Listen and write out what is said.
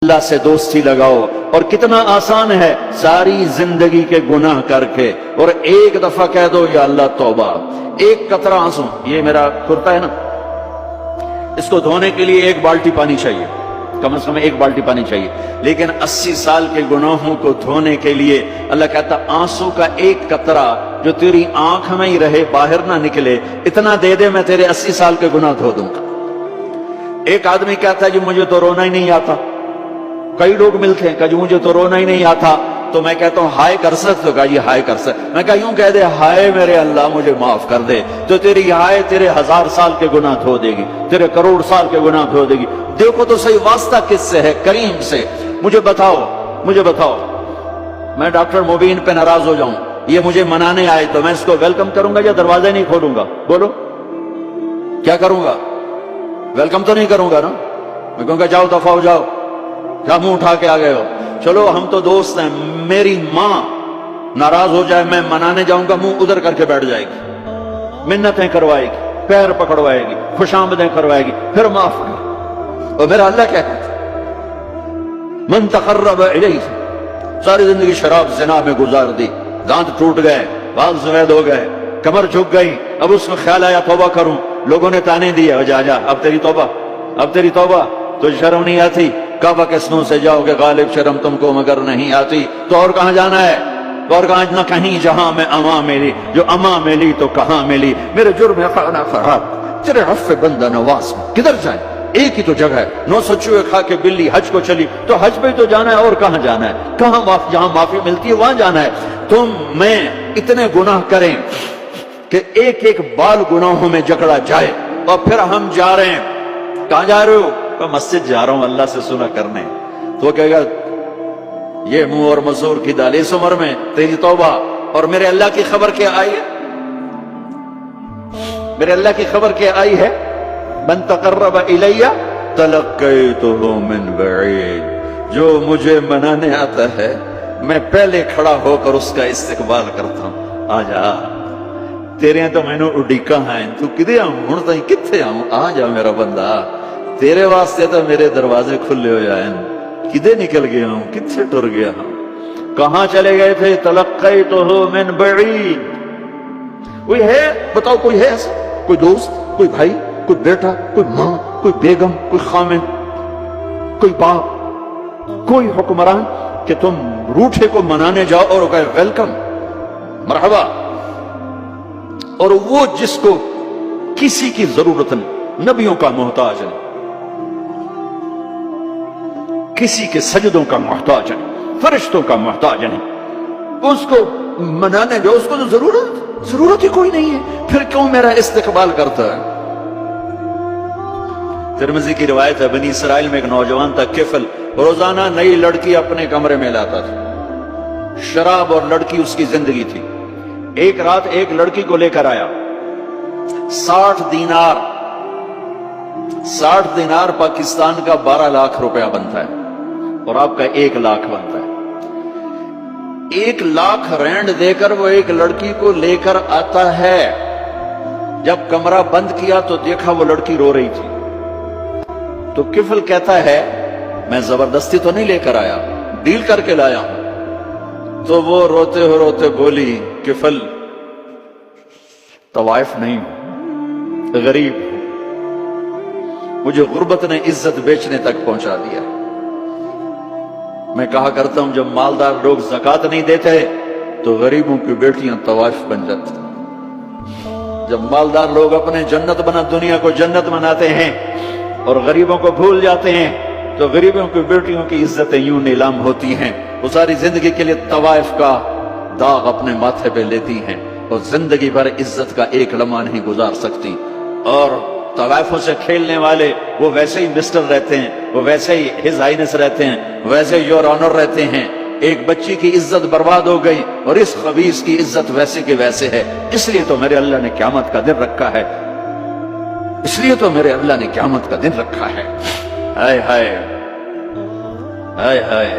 اللہ سے دوستی لگاؤ. اور کتنا آسان ہے ساری زندگی کے گناہ کر کے اور ایک دفعہ کہہ دو یا اللہ توبہ. ایک قطرہ آنسو، یہ میرا کرتا ہے نا، اس کو دھونے کے لیے ایک بالٹی پانی چاہیے، کم از کم ایک بالٹی پانی چاہیے. لیکن 80 سال کے گناہوں کو دھونے کے لیے اللہ کہتا آنسو کا ایک قطرہ جو تیری آنکھ میں ہی رہے، باہر نہ نکلے، اتنا دے دے میں تیرے 80 سال کے گناہ دھو دوں گا. ایک آدمی کہتا ہے جی مجھے تو رونا ہی نہیں آتا. کئی لوگ ملتے ہیں کہ جی مجھے تو رونا ہی نہیں آتا. تو میں کہتا ہوں ہائے کر سکتے تو کہا جی ہائے کر سکتے. میں کہا یوں کہہ دے ہائے میرے اللہ مجھے معاف کر دے، تو تیری ہائے تیرے 1000 سال کے گناہ دھو دے گی، تیرے کروڑ سال کے گناہ دھو دے گی. دیکھو تو صحیح واسطہ کس سے ہے؟ کریم سے. مجھے بتاؤ میں ڈاکٹر مبین پہ ناراض ہو جاؤں، یہ مجھے منانے آئے تو میں اس کو ویلکم کروں گا یا دروازے نہیں کھولوں گا؟ بولو کیا کروں گا؟ ویلکم تو نہیں کروں گا نا. میں کہوں گا جاؤ دفعہ ہو جاؤ، کیا منہ اٹھا کے آ گئے ہو؟ چلو ہم تو دوست ہیں. میری ماں ناراض ہو جائے میں منانے جاؤں گا، منہ ادھر کر کے بیٹھ جائے گی، منتیں کروائے گی، پیر پکڑوائے گی، خوش آمدیں کروائے گی، پھر معاف کر. اور میرا اللہ کہتا ہے من تقرب الیہ، ساری زندگی شراب زنا میں گزار دی، دانت ٹوٹ گئے، بال سفید ہو گئے، کمر جھک گئی. اب اس میں خیال آیا توبہ کروں، لوگوں نے تانے دیے جا اب تیری توبہ تجھے شرم نہیں آتی؟ کعبہ کے سنوں سے جاؤ گے غالب شرم تم کو مگر نہیں آتی. تو اور کہاں جانا ہے؟ تو اور کہاں نہ کہیں جہاں میں اما ملی، جو اما ملی تو کہاں ملی. میرے جرم خانہ خراب، تیرے عفو بندہ نواز میں کدھر جائیں؟ ایک ہی تو جگہ ہے. 900 چوہے کھا کے بلی حج کو چلی، تو حج پہ تو جانا ہے، اور کہاں جانا ہے؟ کہاں جہاں معافی ملتی ہے وہاں جانا ہے. تم میں اتنے گناہ کریں کہ ایک ایک بال گناہوں میں جکڑا جائے، اور پھر ہم جا رہے ہیں. کہاں جا رہے ہو؟ میں مسجد جا رہا ہوں اللہ سے سنا کرنے. تو کہے گا یہ منہ اور مزور کی دال، اس عمر میں تیری توبہ. اور میرے اللہ کی خبر کیا آئی ہے؟ میرے اللہ کی خبر کیا آئی ہے؟ من تقرب الی تلقیتہ من بعید، جو مجھے منانے آتا ہے میں پہلے کھڑا ہو کر اس کا استقبال کرتا ہوں. آ جا تیرے تو میں نے اڈیکا ہیں، تو کدے آؤں ہوں تھی کتنے آؤں؟ آ جا میرا بندہ، تیرے واسطے تو میرے دروازے کھلے ہو جائیں. کدے نکل گیا ہوں، کتنے ٹر گیا ہوں، کہاں چلے گئے تھے؟ تلقیتہ من بعید. کوئی ہے بتاؤ، کوئی ہے ایسا؟ کوئی دوست، کوئی بھائی، کوئی بیٹا، کوئی ماں، کوئی بیگم، کوئی خامن، کوئی باپ، کوئی حکمران کہ تم روٹھے کو منانے جاؤ اور کہے ویلکم مرحبا؟ اور وہ جس کو کسی کی ضرورت نہیں، نبیوں کا محتاج نہیں، کسی کے سجدوں کا محتاج نہیں، فرشتوں کا محتاج نہیں، اس کو منانے جاؤ، اس کو تو ضرورت ہی کوئی نہیں ہے، پھر کیوں میرا استقبال کرتا ہے؟ ترمذی کی روایت ہے بنی اسرائیل میں ایک نوجوان تھا کفل، روزانہ نئی لڑکی اپنے کمرے میں لاتا تھا. شراب اور لڑکی اس کی زندگی تھی. ایک رات ایک لڑکی کو لے کر آیا، 60 دینار پاکستان کا 12 لاکھ روپیہ بنتا ہے، اور آپ کا 1 لاکھ بنتا ہے. 1 لاکھ رینڈ دے کر وہ ایک لڑکی کو لے کر آتا ہے. جب کمرہ بند کیا تو دیکھا وہ لڑکی رو رہی تھی. تو کفل کہتا ہے میں زبردستی تو نہیں لے کر آیا، ڈیل کر کے لایا ہوں. تو وہ روتے بولی کفل طوائف نہیں ہوں، غریب ہوں، مجھے غربت نے عزت بیچنے تک پہنچا دیا. میں کہا کرتا ہوں جب مالدار لوگ زکوٰۃ نہیں دیتے تو غریبوں کی بیٹیاں طوائف بن جاتی. جب مالدار لوگ اپنے دنیا کو جنت بناتے ہیں اور غریبوں کو بھول جاتے ہیں تو غریبوں کی بیٹیوں کی عزتیں یوں نیلام ہوتی ہیں. وہ ساری زندگی کے لیے طوائف کا داغ اپنے ماتھے پہ لیتی ہیں اور زندگی بھر عزت کا ایک لمحہ نہیں گزار سکتی. اور طوائفوں سے کھیلنے والے وہ ویسے ہی مسٹر رہتے ہیں، وہ ویسے ہی ہز ہائنس رہتے ہیں، ویسے یور آنر رہتے ہیں. ایک بچی کی عزت برباد ہو گئی اور اس خبیث کی عزت ویسے کے ویسے ہے. اس لیے تو میرے اللہ نے قیامت کا دن رکھا ہے، اس لیے تو میرے اللہ نے قیامت کا دن رکھا ہے. ہائے ہائے ہائے ہائے